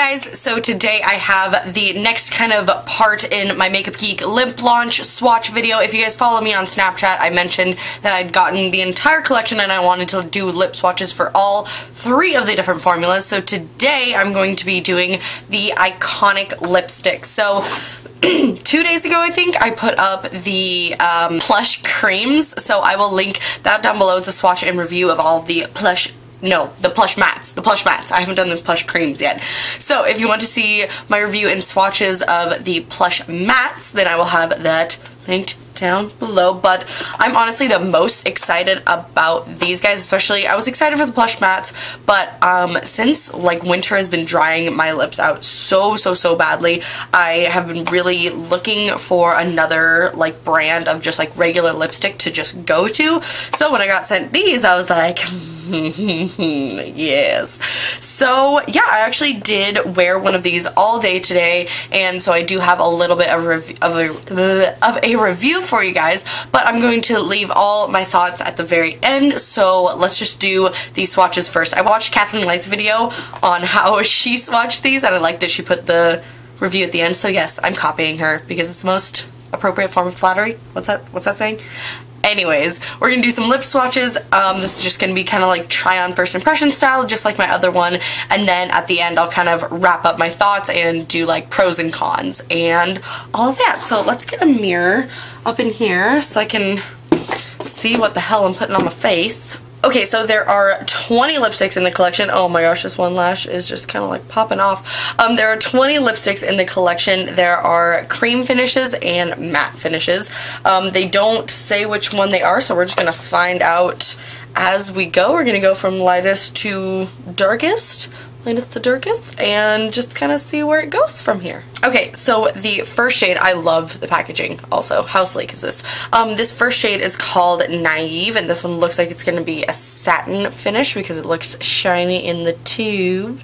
guys, so today I have the next kind of part in my Makeup Geek lip launch swatch video. If you guys follow me on Snapchat, I mentioned that I'd gotten the entire collection and I wanted to do lip swatches for all three of the different formulas. So today I'm going to be doing the iconic lipstick. So 2 days ago, I think, I put up the plush creams, so I will link that down below. It's a swatch and review of all of the plush mattes. The plush mattes. I haven't done the plush creams yet. So if you want to see my review and swatches of the plush mattes, then I will have that linked down below. But I'm honestly the most excited about these guys, especially I was excited for the plush mattes, but since like winter has been drying my lips out so badly, I have been really looking for another like brand of just like regular lipstick to just go to. So when I got sent these, I was like yes. So yeah, I actually did wear one of these all day today, and so I do have a little bit of a review for you guys, but I'm going to leave all my thoughts at the very end. So let's just do these swatches first. I watched Kathleen Light's video on how she swatched these, and I like that she put the review at the end. So yes, I'm copying her because it's the most appropriate form of flattery. What's that saying? Anyways, we're gonna do some lip swatches. This is just gonna be kind of like try on first impression style, just like my other one, and then at the end I'll kind of wrap up my thoughts and do like pros and cons and all of that. So let's get a mirror up in here so I can see what the hell I'm putting on my face. Okay, so there are 20 lipsticks in the collection. Oh my gosh, this one lash is just kind of like popping off. There are 20 lipsticks in the collection. There are cream finishes and matte finishes. They don't say which one they are, so we're just going to find out as we go. We're going to go from lightest to darkest. Lightest to darkest, and just kind of see where it goes from here. Okay, so the first shade, I love the packaging also. How sleek is this? This first shade is called Naive, and this one looks like it's going to be a satin finish because it looks shiny in the tube.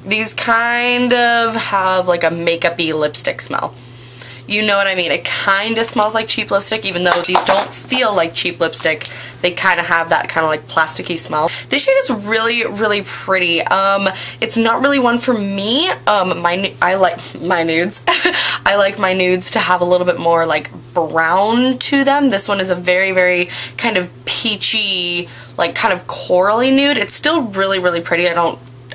These kind of have like a makeup-y lipstick smell. You know what I mean? It kind of smells like cheap lipstick, even though these don't feel like cheap lipstick. They kind of have that kind of like plasticky smell. This shade is really pretty. It's not really one for me. I like my nudes. I like my nudes to have a little bit more like brown to them. This one is a very kind of peachy, like kind of corally nude. It's still really pretty.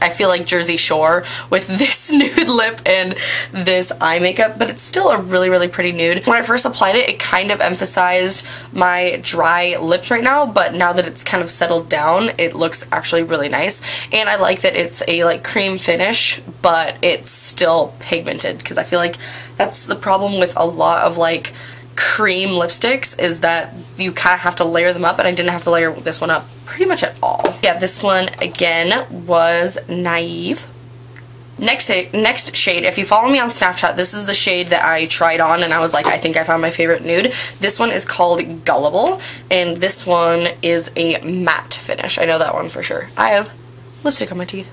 I feel like Jersey Shore with this nude lip and this eye makeup, but it's still a really pretty nude. When I first applied it, it kind of emphasized my dry lips right now, but now that it's kind of settled down, it looks actually really nice. And I like that it's a like cream finish, but it's still pigmented, because I feel like that's the problem with a lot of like cream lipsticks, is that you kind of have to layer them up, and I didn't have to layer this one up pretty much at all. Yeah, this one again was Naive. Next shade, if you follow me on Snapchat, this is the shade that I tried on and I was like, I think I found my favorite nude. This one is called Gullible, and this one is a matte finish. I know that one for sure. I have lipstick on my teeth.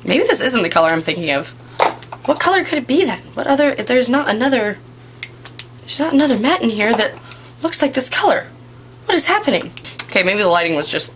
Maybe this isn't the color I'm thinking of. What color could it be then? What other, there's not another matte in here that looks like this color. What is happening? Okay, maybe the lighting was just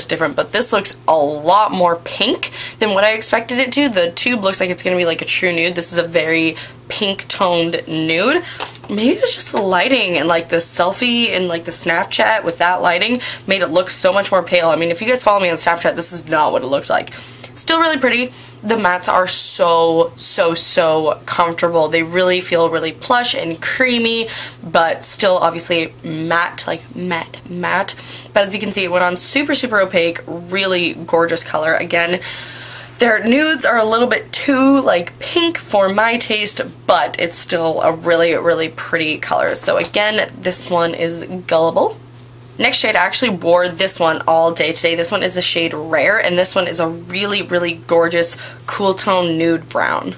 different, but this looks a lot more pink than what I expected it to. The tube looks like it's gonna be like a true nude. This is a very pink toned nude. Maybe it was just the lighting and like the selfie and like the Snapchat with that lighting made it look so much more pale. I mean, if you guys follow me on Snapchat, this is not what it looked like. Still really pretty. The mattes are so comfortable. They really feel really plush and creamy, but still obviously matte, like matte. But as you can see, it went on super opaque, really gorgeous color. Again, their nudes are a little bit too like pink for my taste, but it's still a really pretty color. So again, this one is Gullible. Next shade, I actually wore this one all day today. This one is the shade Rare, and this one is a really gorgeous cool tone nude brown.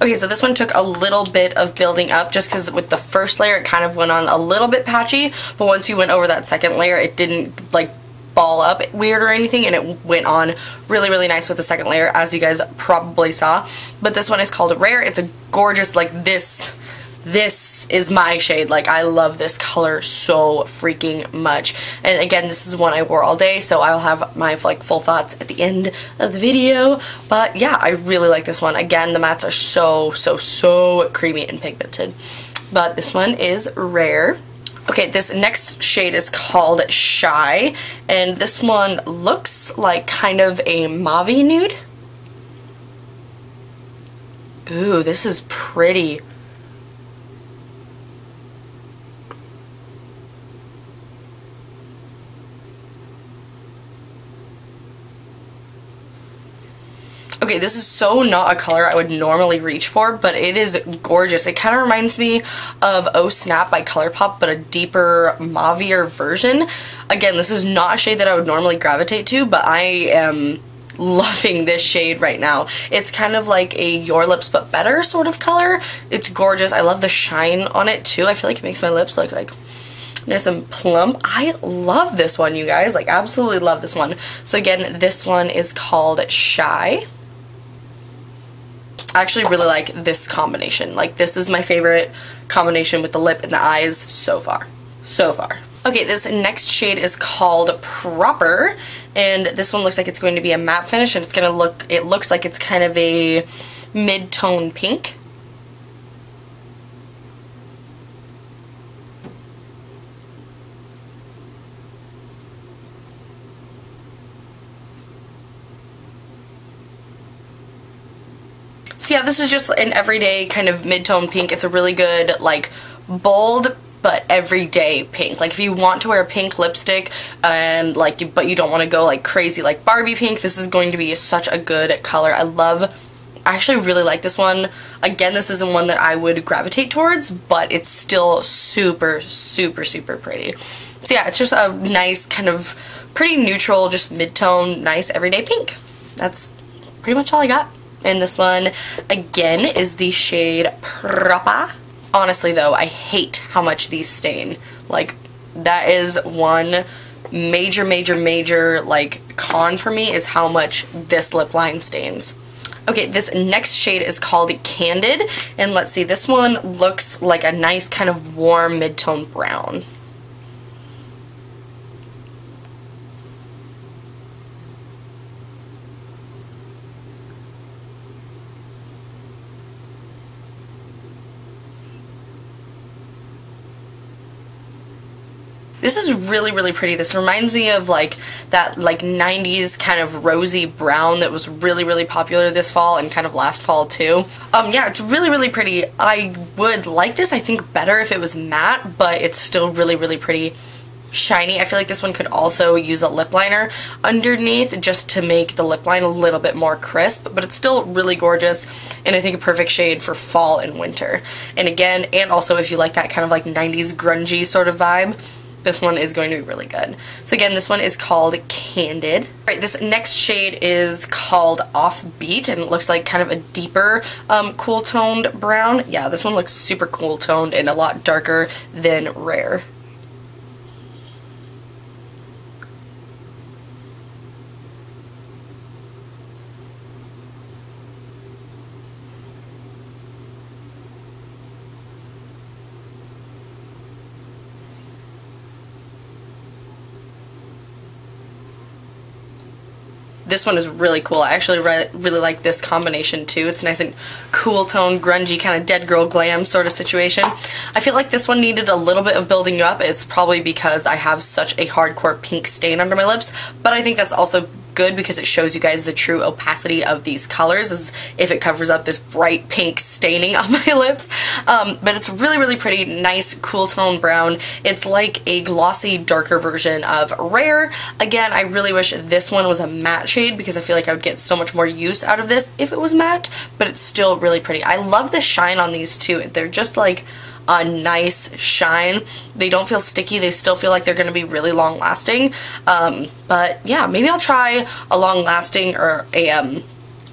Okay, so this one took a little bit of building up just because with the first layer it kind of went on a little bit patchy, but once you went over that second layer it didn't like ball up weird or anything, and it went on really, really nice with the second layer, as you guys probably saw. But this one is called Rare. It's a gorgeous, like this is my shade. Like, I love this color so freaking much. And again, this is one I wore all day, so I'll have my like full thoughts at the end of the video. But yeah, I really like this one. Again, the mattes are so creamy and pigmented. But this one is Rare. Okay, this next shade is called Shy, and this one looks like kind of a mauve-y nude. Ooh, this is pretty. Okay, this is so not a color I would normally reach for, but it is gorgeous. It kind of reminds me of Oh Snap by ColourPop, but a deeper, mauve-ier version. Again, this is not a shade that I would normally gravitate to, but I am loving this shade right now. It's kind of like a Your Lips But Better sort of color. It's gorgeous. I love the shine on it too. I feel like it makes my lips look like nice and plump. I love this one, you guys. Like, absolutely love this one. So again, this one is called Shy. I actually really like this combination. Like, this is my favorite combination with the lip and the eyes so far. So far. Okay, this next shade is called Proper, and this one looks like it's going to be a matte finish, and it looks like it's kind of a mid-tone pink. So yeah, this is just an everyday kind of mid-tone pink. It's a really good, like, bold but everyday pink. Like, if you want to wear a pink lipstick and like but you don't want to go like crazy like Barbie pink, this is going to be such a good color. I actually really like this one. Again, this isn't one that I would gravitate towards, but it's still super pretty. So yeah, it's just a nice kind of pretty neutral, just mid-tone, nice everyday pink. That's pretty much all I got. And this one, again, is the shade Proper. Honestly, though, I hate how much these stain. Like, that is one major, like, con for me, is how much this lip line stains. Okay, this next shade is called Candid. And let's see, this one looks like a nice kind of warm mid-tone brown. This is really pretty. This reminds me of like that like 90s kind of rosy brown that was really popular this fall and kind of last fall too. Yeah, it's really pretty. I would like this, I think, better if it was matte, but it's still really pretty shiny. I feel like this one could also use a lip liner underneath just to make the lip line a little bit more crisp, but it's still really gorgeous, and I think a perfect shade for fall and winter. And again, and also if you like that kind of like 90s grungy sort of vibe, this one is going to be really good. So again, this one is called Candid. Alright, this next shade is called Offbeat, and it looks like kind of a deeper cool toned brown. Yeah, this one looks super cool toned and a lot darker than Rare. This one is really cool. I actually really like this combination too. It's nice and cool tone, grungy, kind of dead girl glam sort of situation. I feel like this one needed a little bit of building up. It's probably because I have such a hardcore pink stain under my lips, but I think that's also good because it shows you guys the true opacity of these colors, as if it covers up this bright pink staining on my lips. But it's really pretty, nice cool tone brown. It's like a glossy darker version of Rare. Again, I really wish this one was a matte shade because I feel like I would get so much more use out of this if it was matte, but it's still really pretty. I love the shine on these too. They're just like a nice shine. They don't feel sticky. They still feel like they're going to be really long lasting. But yeah, maybe I'll try a long lasting or a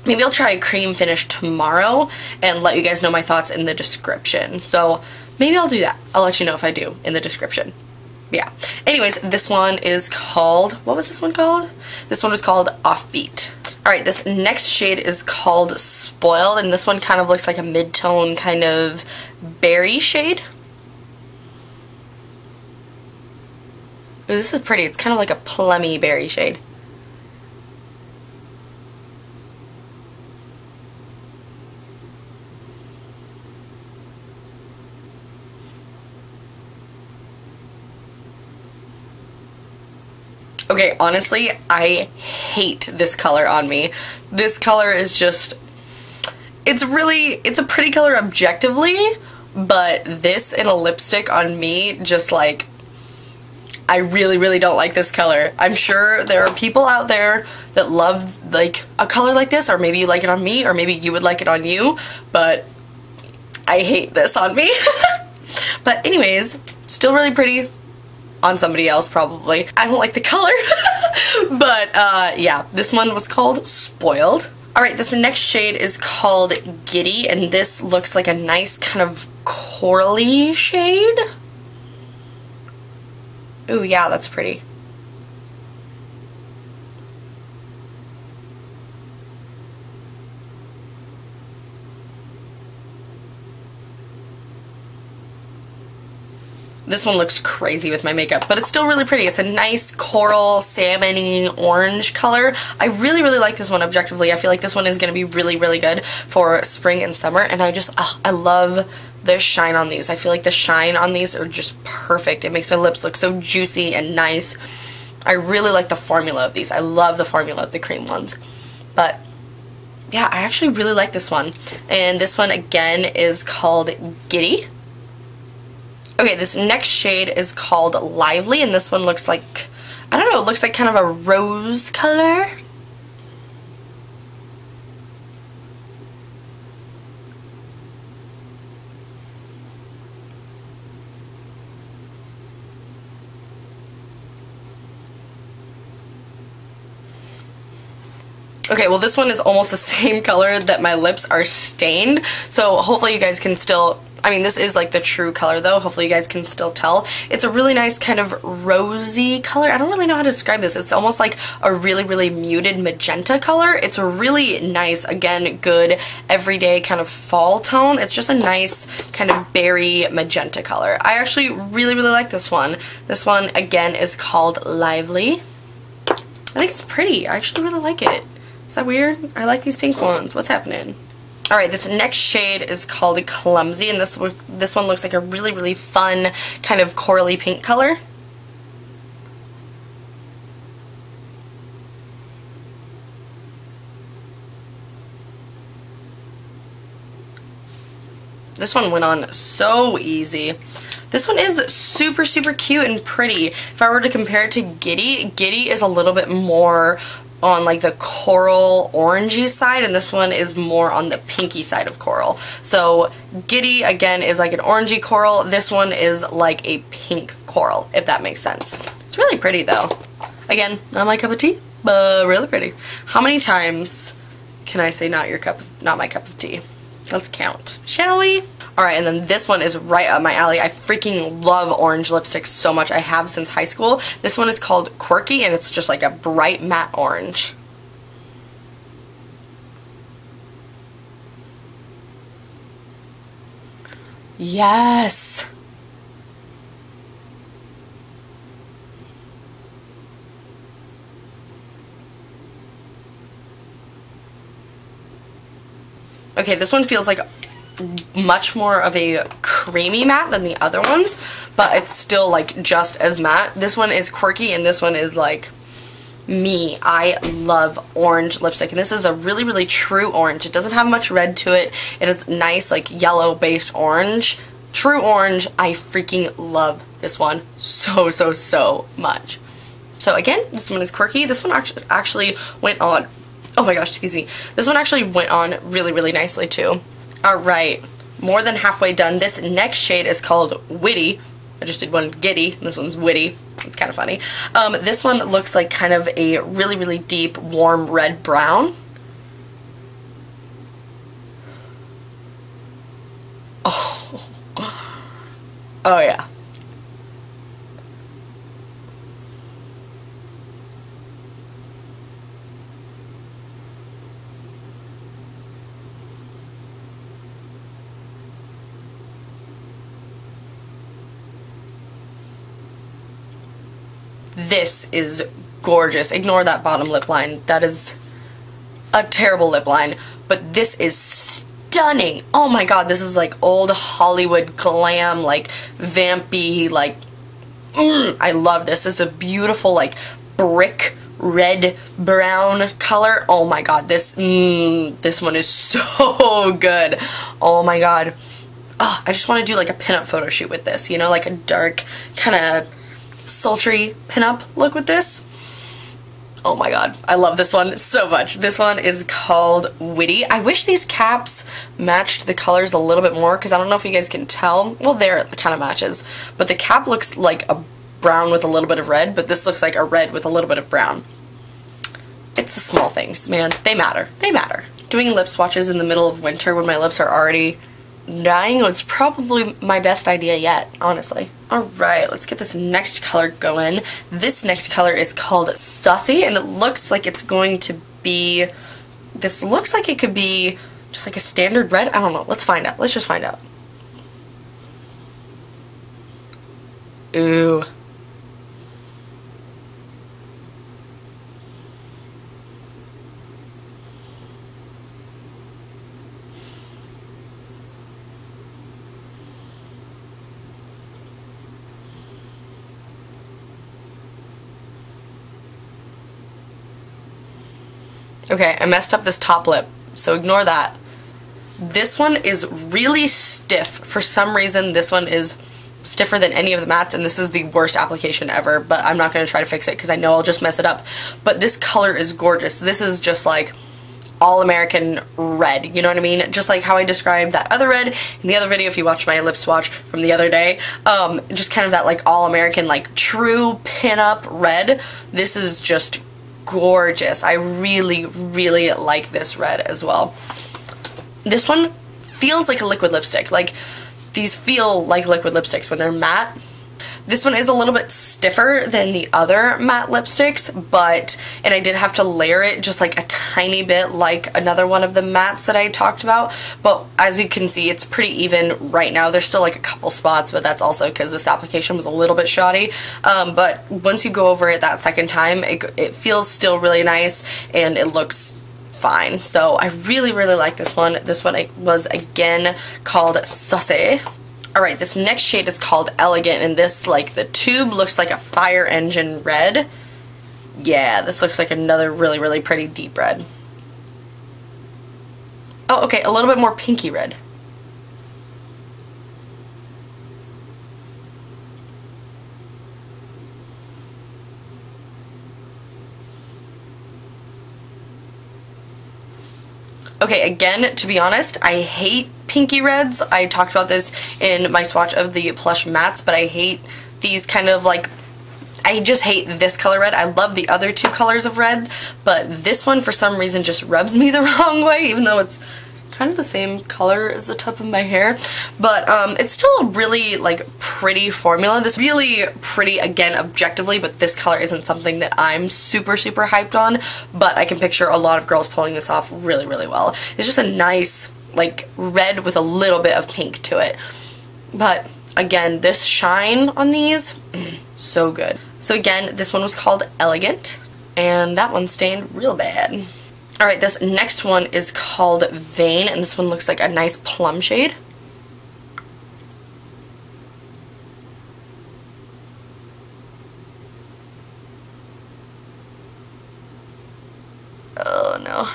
Maybe I'll try a cream finish tomorrow and let you guys know my thoughts in the description. So maybe I'll do that. I'll let you know if I do in the description. Yeah. Anyways, this one is called, what was this one called? This one was called Offbeat. Alright, this next shade is called Spoiled, and this one kind of looks like a mid-tone kind of berry shade. Ooh, this is pretty. It's kind of like a plummy berry shade. Okay, honestly, I hate this color on me. This color is just, it's a pretty color objectively, but this in a lipstick on me, just like, I really, really don't like this color. I'm sure there are people out there that love like a color like this, or maybe you like it on me, or maybe you would like it on you, but I hate this on me. But anyways, still really pretty on somebody else probably. I don't like the color. But yeah, this one was called Spoiled. Alright, this next shade is called Giddy, and this looks like a nice kind of corally shade. Ooh, yeah, that's pretty. This one looks crazy with my makeup, but it's still really pretty. It's a nice coral, salmon-y, orange color. I really, really like this one objectively. I feel like this one is going to be really, really good for spring and summer, and I love the shine on these. I feel like the shine on these are just perfect. It makes my lips look so juicy and nice. I really like the formula of these. I love the formula of the cream ones. But yeah, I actually really like this one. And this one again is called Giddy. Okay, this next shade is called Lively, and this one looks like, I don't know, it looks like kind of a rose color. Okay, well this one is almost the same color that my lips are stained, so hopefully you guys can still, I mean this is like the true color though, hopefully you guys can still tell. It's a really nice kind of rosy color. I don't really know how to describe this. It's almost like a really, really muted magenta color. It's a really nice, again, good everyday kind of fall tone. It's just a nice kind of berry magenta color. I actually really, really like this one. This one again is called Lively. I think it's pretty. I actually really like it. Is that weird? I like these pink ones. What's happening? Alright, this next shade is called Clumsy, and this one looks like a really, really fun kind of corally pink color. This one went on so easy. This one is super, super cute and pretty. If I were to compare it to Giddy, Giddy is a little bit more on like the coral orangey side, and this one is more on the pinky side of coral. So Giddy again is like an orangey coral. This one is like a pink coral, if that makes sense. It's really pretty though. Again, not my cup of tea, but really pretty. How many times can I say not my cup of tea? Let's count, shall we? Alright, and then this one is right up my alley. I freaking love orange lipsticks so much. I have since high school. This one is called Quirky, and it's just like a bright matte orange. Yes! Okay, this one feels like much more of a creamy matte than the other ones, but it's still like just as matte. This one is Quirky, and this one is like me. I love orange lipstick, and this is a really, really true orange. It doesn't have much red to it. It is nice like yellow based orange. True orange. I freaking love this one so, so, so much. So again, this one is Quirky. This one actually went on, oh my gosh, excuse me. This one actually went on really, really nicely too. Alright, more than halfway done. This next shade is called Witty. I just did one Giddy, and this one's Witty. It's kind of funny. This one looks like kind of a really, really deep, warm red brown. Oh yeah. This is gorgeous. Ignore that bottom lip line. That is a terrible lip line. But this is stunning. Oh my god, this is like old Hollywood glam, like vampy, like I love this. This is a beautiful like brick red brown color. Oh my god, this one is so good. Oh my god. Oh, I just want to do like a pinup photo shoot with this, you know, like a dark kind of sultry pinup look with this. Oh my god, I love this one so much. This one is called Witty. I wish these caps matched the colors a little bit more because I don't know if you guys can tell. Well, there it kind of matches, but the cap looks like a brown with a little bit of red, but this looks like a red with a little bit of brown. It's the small things, man. They matter. They matter. Doing lip swatches in the middle of winter when my lips are already dying was probably my best idea yet, honestly. Alright, let's get this next color going. This next color is called Stuffy, and it looks like it's going to be, this looks like it could be just like a standard red. I don't know. Let's find out. Let's just find out. Ooh. Okay, I messed up this top lip, so ignore that. This one is really stiff. For some reason, this one is stiffer than any of the mattes, and this is the worst application ever, but I'm not going to try to fix it because I know I'll just mess it up. But this color is gorgeous. This is just like all-American red, you know what I mean? Just like how I described that other red in the other video if you watched my lip swatch from the other day. Just kind of that like all-American, like true pin-up red. This is just gorgeous. I really, really like this red as well. This one feels like a liquid lipstick. Like, these feel like liquid lipsticks when they're matte. This one is a little bit stiffer than the other matte lipsticks, and I did have to layer it just like a tiny bit like another one of the mattes that I talked about, but as you can see, it's pretty even right now. There's still like a couple spots, but that's also because this application was a little bit shoddy, but once you go over it that second time, it feels still really nice, and it looks fine. So I really, really like this one. This one was, again, called Saucy. Alright, this next shade is called Elegant, and this, like, the tube looks like a fire engine red. Yeah, this looks like another really, really pretty deep red. Oh, okay, a little bit more pinky red. Okay, again, to be honest, I hate pinky reds. I talked about this in my swatch of the Plush mattes, but I hate these kind of like, I just hate this color red. I love the other two colors of red, but this one for some reason just rubs me the wrong way, even though it's kind of the same color as the top of my hair. But it's still a really like pretty formula. This really pretty, again, objectively, but this color isn't something that I'm super, super hyped on, but I can picture a lot of girls pulling this off really, really well. It's just a nice like red with a little bit of pink to it. But again, this shine on these, so good. So again, this one was called Elegant, and that one stained real bad. Alright, this next one is called Vain, and this one looks like a nice plum shade. Oh no.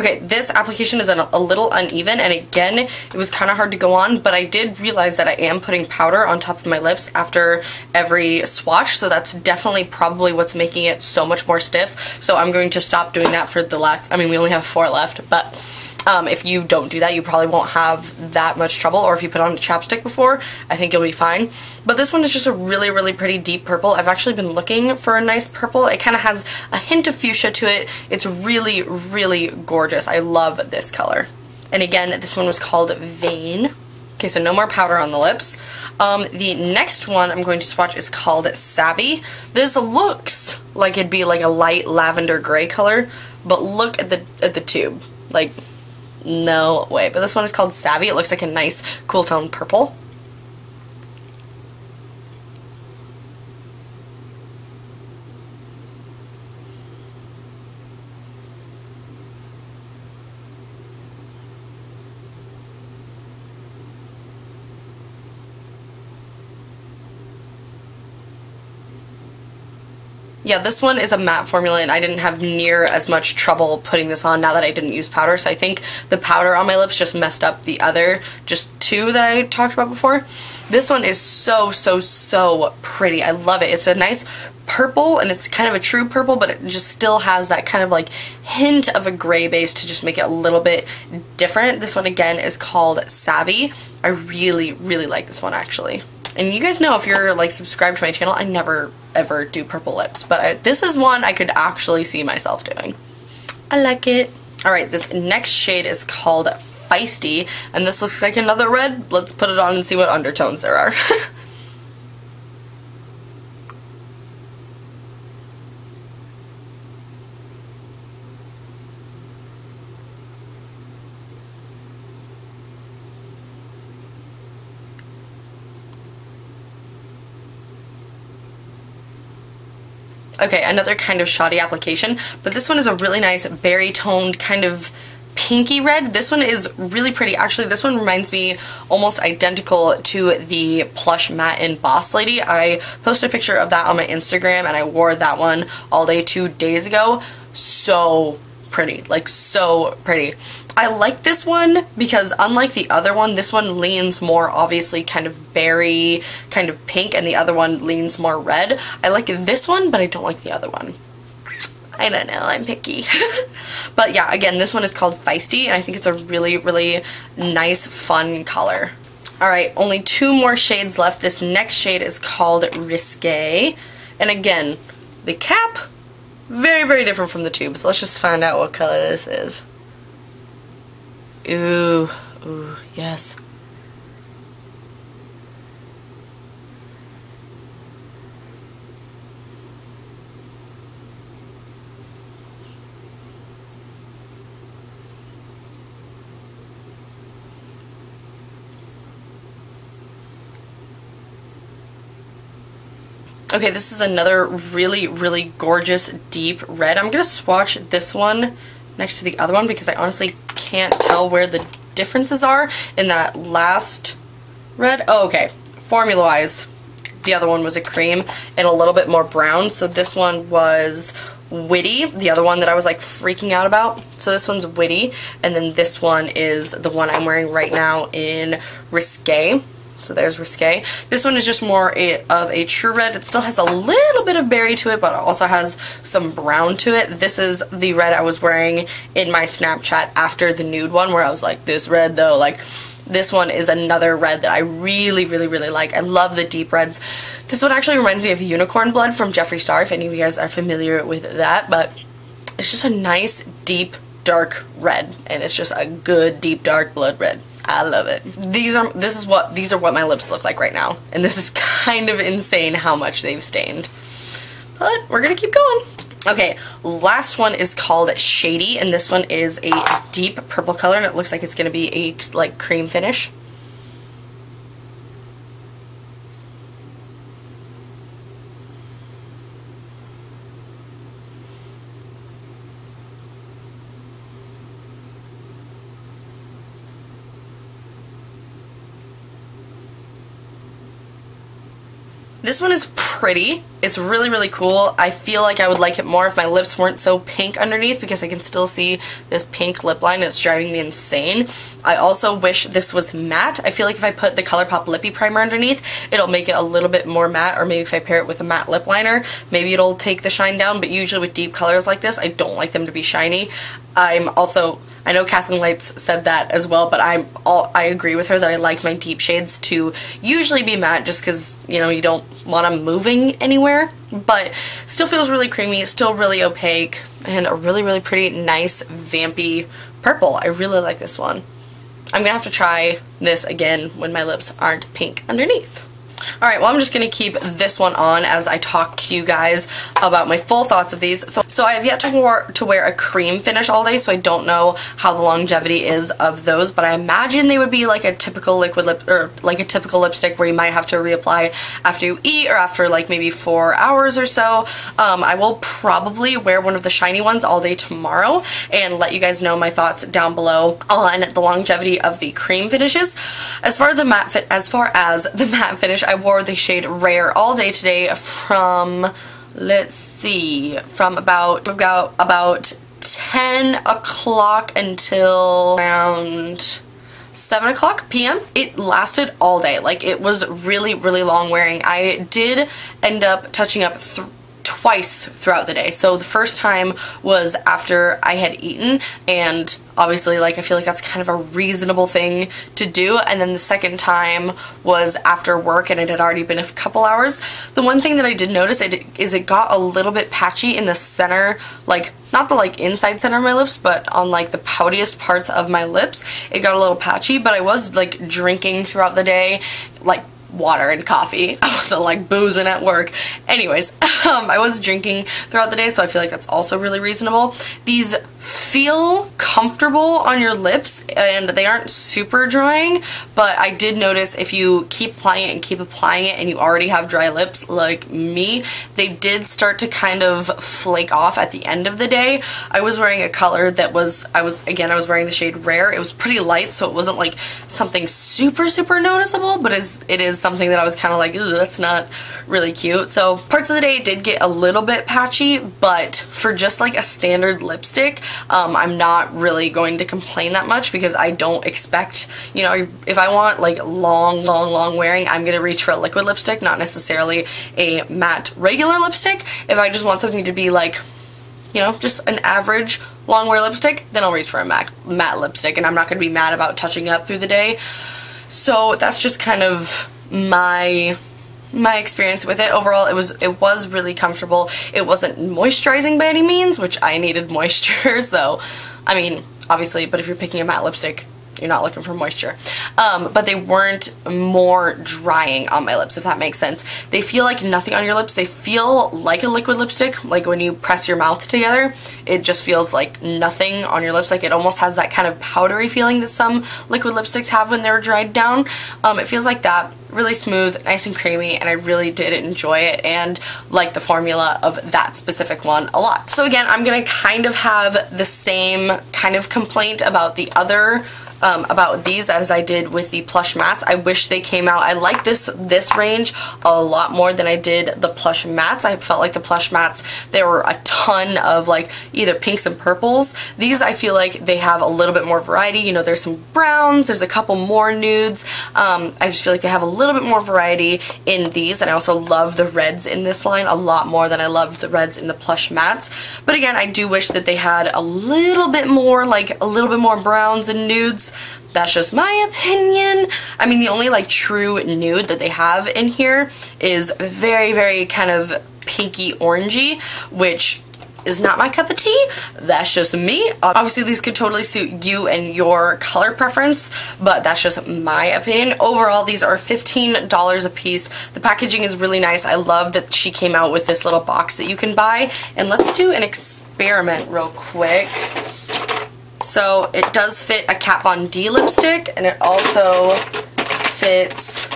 Okay, this application is a little uneven, and again, it was kind of hard to go on, but I did realize that I am putting powder on top of my lips after every swatch, so that's definitely probably what's making it so much more stiff. So I'm going to stop doing that for the last, I mean, we only have 4 left, but if you don't do that, you probably won't have that much trouble, or if you put on a chapstick before, I think you'll be fine. But this one is just a really, really pretty deep purple. I've actually been looking for a nice purple. It kind of has a hint of fuchsia to it. It's really, really gorgeous. I love this color. And again, this one was called Vain. Okay, so no more powder on the lips. The next one I'm going to swatch is called Savvy. This looks like it'd be like a light lavender gray color, but look at the tube. Like, no way. But this one is called Savvy. It looks like a nice cool tone purple. Yeah, this one is a matte formula, and I didn't have near as much trouble putting this on now that I didn't use powder, so I think the powder on my lips just messed up the other just 2 that I talked about before. This one is so, so, so pretty. I love it. It's a nice purple, and it's kind of a true purple, but it just still has that kind of like hint of a gray base to just make it a little bit different. This one again is called Savvy. I really, really like this one actually. And you guys know, if you're like subscribed to my channel, I never ever do purple lips, but this is one I could actually see myself doing. I like it. Alright, this next shade is called Feisty, and this looks like another red. Let's put it on and see what undertones there are. Okay, another kind of shoddy application, but this one is a really nice berry toned kind of pinky red. This one is really pretty. Actually, this one reminds me almost identical to the Plush Matte in Boss Lady. I posted a picture of that on my Instagram, and I wore that one all day 2 days ago. So pretty, like so pretty. I like this one because unlike the other one, this one leans more obviously kind of berry, kind of pink, and the other one leans more red. I like this one, but I don't like the other one. I don't know, I'm picky. But yeah, again, this one is called Feisty, and I think it's a really, really nice, fun color. Alright, only 2 more shades left. This next shade is called Risque. And again, the cap, very, very different from the tube. So let's just find out what color this is. Ooh, ooh, yes. Okay, this is another really, really gorgeous deep red. I'm going to swatch this one next to the other one because I honestly can't tell where the differences are in that last red. Oh, okay. Formula-wise, the other one was a cream and a little bit more brown. So this one was Witty, the other one that I was like freaking out about. So this one's Witty, and then this one is the one I'm wearing right now in Risque. So there's Risque. This one is just more of a true red. It still has a little bit of berry to it, but it also has some brown to it. This is the red I was wearing in my Snapchat after the nude one, where I was like, this red though, like, this one is another red that I really, really, really like. I love the deep reds. This one actually reminds me of Unicorn Blood from Jeffree Star, if any of you guys are familiar with that, but it's just a nice, deep, dark red, and it's just a good, deep, dark blood red. I love it. These are what my lips look like right now, and this is kind of insane how much they've stained. But we're gonna keep going. Okay, last one is called Shady, and this one is a deep purple color, and it looks like it's gonna be a like cream finish. This one is pretty. It's really, really cool. I feel like I would like it more if my lips weren't so pink underneath, because I can still see this pink lip line. It's driving me insane. I also wish this was matte. I feel like if I put the ColourPop Lippy Primer underneath, it'll make it a little bit more matte, or maybe if I pair it with a matte lip liner, maybe it'll take the shine down, but usually with deep colors like this, I don't like them to be shiny. I know Kathleen Lights said that as well, but I agree with her that I like my deep shades to usually be matte, just because, you know, you don't want them moving anywhere. But still feels really creamy, still really opaque, and a really, really pretty, nice, vampy purple. I really like this one. I'm gonna have to try this again when my lips aren't pink underneath. Alright, well, I'm just going to keep this one on as I talk to you guys about my full thoughts of these. So I have yet to wear a cream finish all day, so I don't know how the longevity is of those, but I imagine they would be like a typical liquid lip, or like a typical lipstick where you might have to reapply after you eat or after like maybe 4 hours or so. I will probably wear one of the shiny ones all day tomorrow and let you guys know my thoughts down below on the longevity of the cream finishes. As far as the matte finish, I wore the shade Rare all day today from, let's see, from about 10 o'clock until around 7 o'clock p.m. It lasted all day. Like, it was really, really long wearing. I did end up touching up twice throughout the day. So the first time was after I had eaten, and obviously, like, I feel like that's kind of a reasonable thing to do. And then the second time was after work, and it had already been a couple hours. The one thing that I did notice is it got a little bit patchy in the center, like, not the like inside center of my lips, but on like the poutiest parts of my lips. It got a little patchy, but I was like drinking throughout the day, like water and coffee. I wasn't like boozing at work. Anyways, I was drinking throughout the day, so I feel like that's also really reasonable. These feel comfortable on your lips, and they aren't super drying, but I did notice if you keep applying it and keep applying it and you already have dry lips like me, they did start to kind of flake off at the end of the day. I was wearing a color that was, I was wearing the shade Rare. It was pretty light, so it wasn't like something super, super noticeable, but it is something that I was kind of like, ooh, that's not really cute. So parts of the day did get a little bit patchy, but for just like a standard lipstick, I'm not really going to complain that much, because I don't expect, you know, if I want like long wearing, I'm gonna reach for a liquid lipstick, not necessarily a matte regular lipstick. If I just want something to be like, you know, just an average long wear lipstick, then I'll reach for a matte lipstick, and I'm not gonna be mad about touching up through the day. So that's just kind of my experience with it. Overall, it was really comfortable. It wasn't moisturizing by any means, which I needed moisture, so I mean, obviously, but if you're picking a matte lipstick, you're not looking for moisture. But they weren't more drying on my lips, if that makes sense. They feel like nothing on your lips. They feel like a liquid lipstick, like when you press your mouth together, it just feels like nothing on your lips. Like, it almost has that kind of powdery feeling that some liquid lipsticks have when they're dried down. It feels like that. Really smooth, nice and creamy, and I really did enjoy it and like the formula of that specific one a lot. So again, I'm gonna kind of have the same kind of complaint about the other about these as I did with the plush mattes. I wish they came out. I like this range a lot more than I did the plush mattes. I felt like the plush mattes, there were a ton of like either pinks and purples. These, I feel like they have a little bit more variety. You know, there's some browns, there's a couple more nudes. I just feel like they have a little bit more variety in these, and I also love the reds in this line a lot more than I loved the reds in the plush mattes. But again, I do wish that they had a little bit more, like a little bit more browns and nudes. That's just my opinion. I mean, the only like true nude that they have in here is very, very kind of pinky orangey, which is not my cup of tea. That's just me. Obviously, these could totally suit you and your color preference, but that's just my opinion. Overall, these are $15 a piece. The packaging is really nice. I love that she came out with this little box that you can buy. And let's do an experiment real quick. So it does fit a Kat Von D lipstick, and it also fits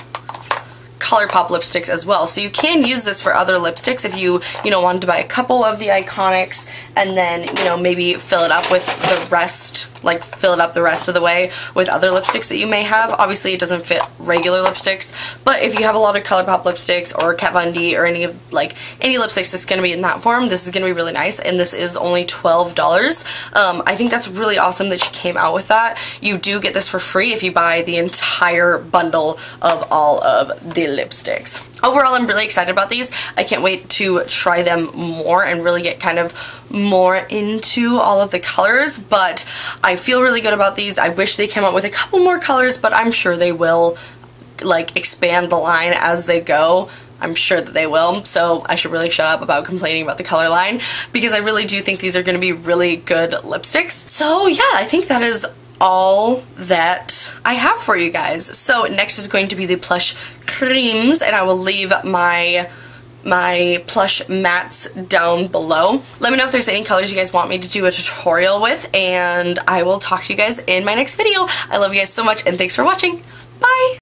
ColourPop lipsticks as well. So you can use this for other lipsticks if you know, wanted to buy a couple of the Iconics and then, you know, maybe fill it up with the rest, like fill it up the rest of the way with other lipsticks that you may have. Obviously it doesn't fit regular lipsticks, but if you have a lot of ColourPop lipsticks or Kat Von D or any lipsticks that's going to be in that form, this is going to be really nice, and this is only $12. I think that's really awesome that she came out with that. You do get this for free if you buy the entire bundle of all of the lipsticks. Overall, I'm really excited about these. I can't wait to try them more and really get kind of more into all of the colors, but I feel really good about these. I wish they came out with a couple more colors, but I'm sure they will, like, expand the line as they go. I'm sure that they will, so I should really shut up about complaining about the color line, because I really do think these are going to be really good lipsticks. So yeah, I think that is all that I have for you guys. So next is going to be the Plush creams, and I will leave my Plush mattes down below. Let me know if there's any colors you guys want me to do a tutorial with, and I will talk to you guys in my next video. I love you guys so much, and thanks for watching. Bye!